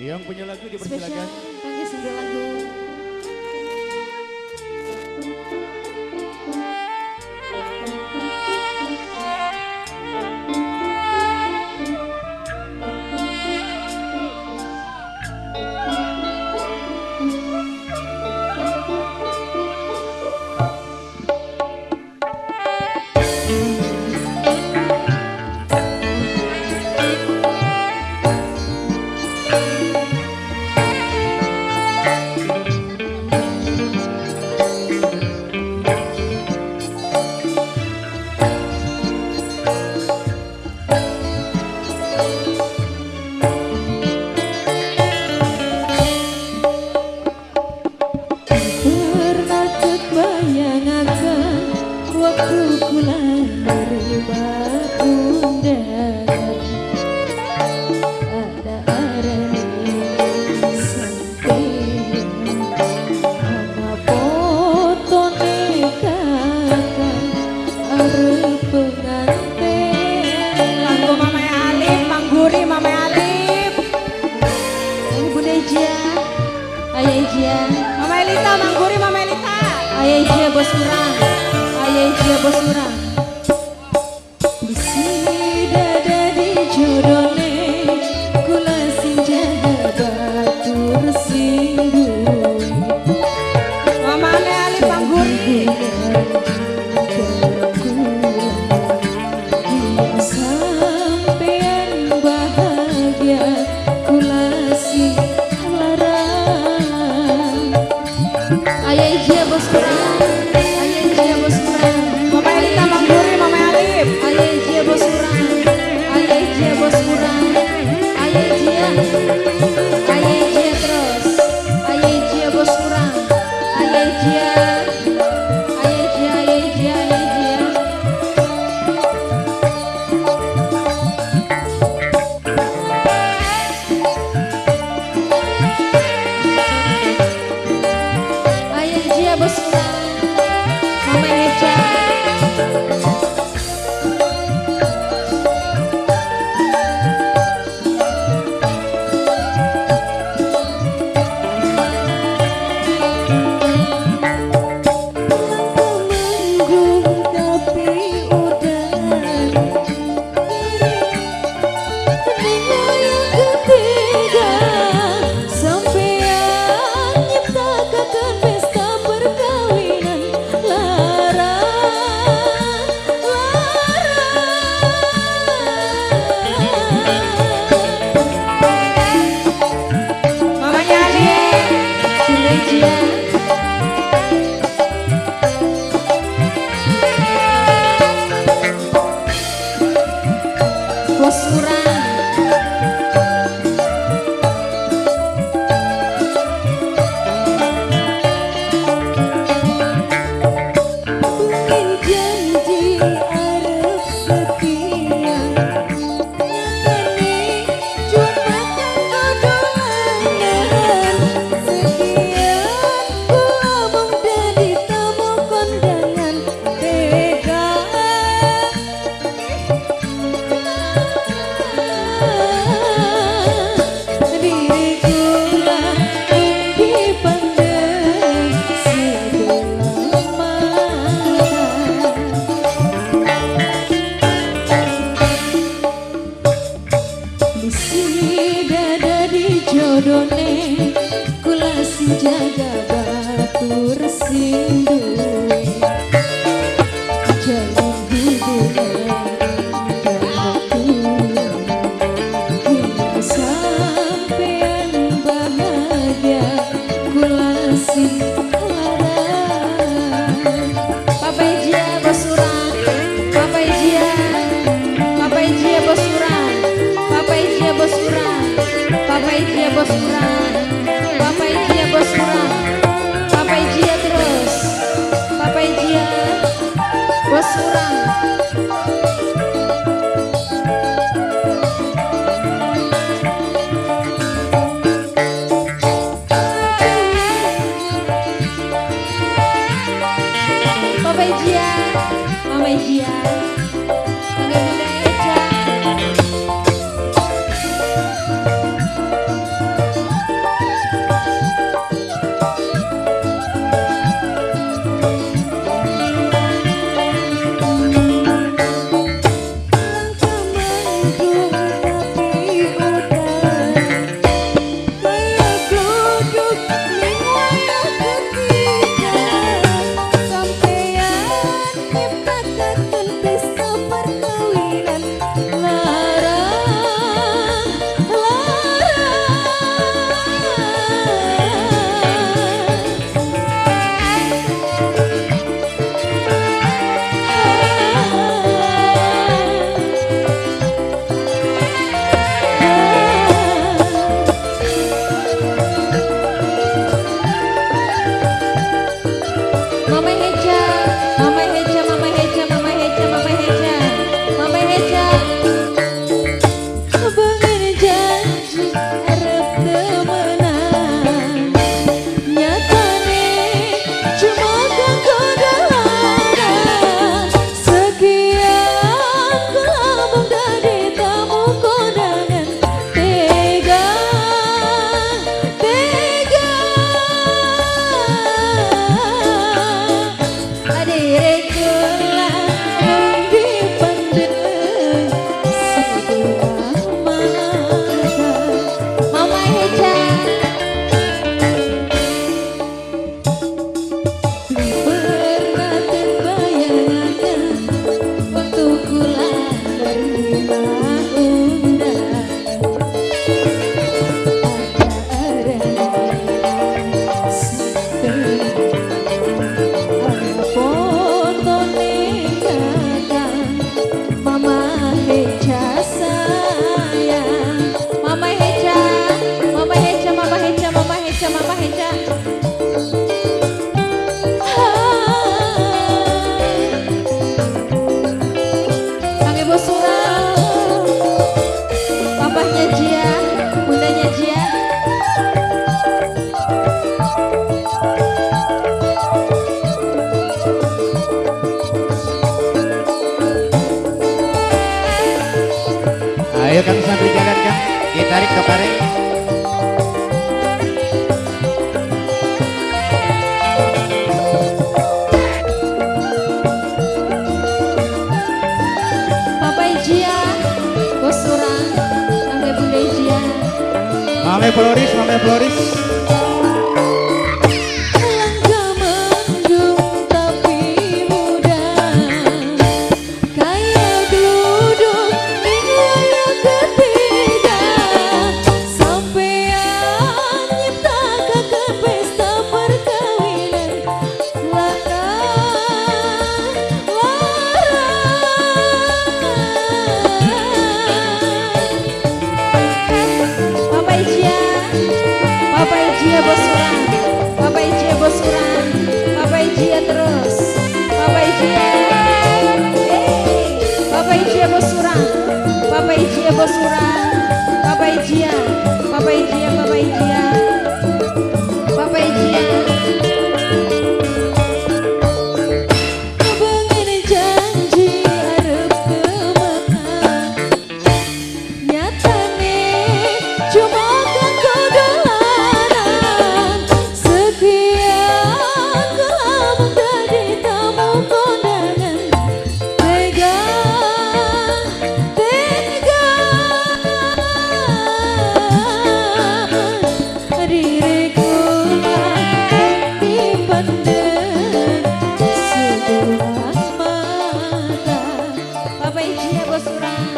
Yang punya lagu Spesial dipersilakan. Kangge single lagu. Pernah terbayangkan waktu ku lahir undangan ada arani sampai ana fotone kakak arep pengantin Lagu Mama Alif, Mang Guri, Mama Alif, ini Bunda Ija Ayah Ija Mama Elita, Mang Guri, Mama Elita. Ayah Ija bos kurang Ayah Ija bos kurang Bisi dada di jodone kula sing jaga batur singgung Mama Alif, Mang Guri. Sampean bahagia kula sing larang Ayah Ija bos kurang Ayah Ija bos kurang Mama Elita, Mang Guri, Mama Alif. Ayah Ija bos kurang Ayah Ija bos kurang Ayah Ija terus Ayah Ija bos kurang Ayah Ija Ayah Ija Ayah Ija Ayah Ija Ayah Ija bos kurang Mama Ija manggung tapi udah yang ketiga sampean nyiptakan pesta perkawinan Mamanya Alif. Bunda Ija bos kurang mungkin janji arep setia nyatane cuma kanggo doangan sekian ku omong dadi tamu kondangan tega diriku lah dipandang sebelah mata bisi dada di jodone kula sing jaga batur sing duwe jalin hubungan sampean bahagia kula sing larang Papa Ija bos surang Papa Ija bos surang Papa Ija bos surang Papa Ija bos surang Papa Ija bos surang Papa Ija terus Papa Ija bos surang Papa Ija Mama Ija Kangge Bunda Ija Ayo Kang sambil jalan Kang, ditarik ke pareng. Papa Ijia, Bos Surang, sampai Bunda Ijia. Mame Floris, Mame Floris. Langkah mendung tapi muda, kayak duduk di layar ketiga. Sampean nyiptakan pesta perkawinan, Papa Ijia, Papa Ijia Bos Surang, Papa Ijia Bos Surang, Papa Ijia terus, Papa Ijia, Papa Ijia Bos Surang, Papa Ijia Bos Surang, Papa Ijia, Papa Ijia, Papa Ijia, Papa Ijia. Kebengen janji arep ke Mekah, nyatane cuma kanggo dolanan. Sekian kelamun tadi tamu kondangan, tega diriku dipandang sebelah mata. Papa Ijia Bos Surang.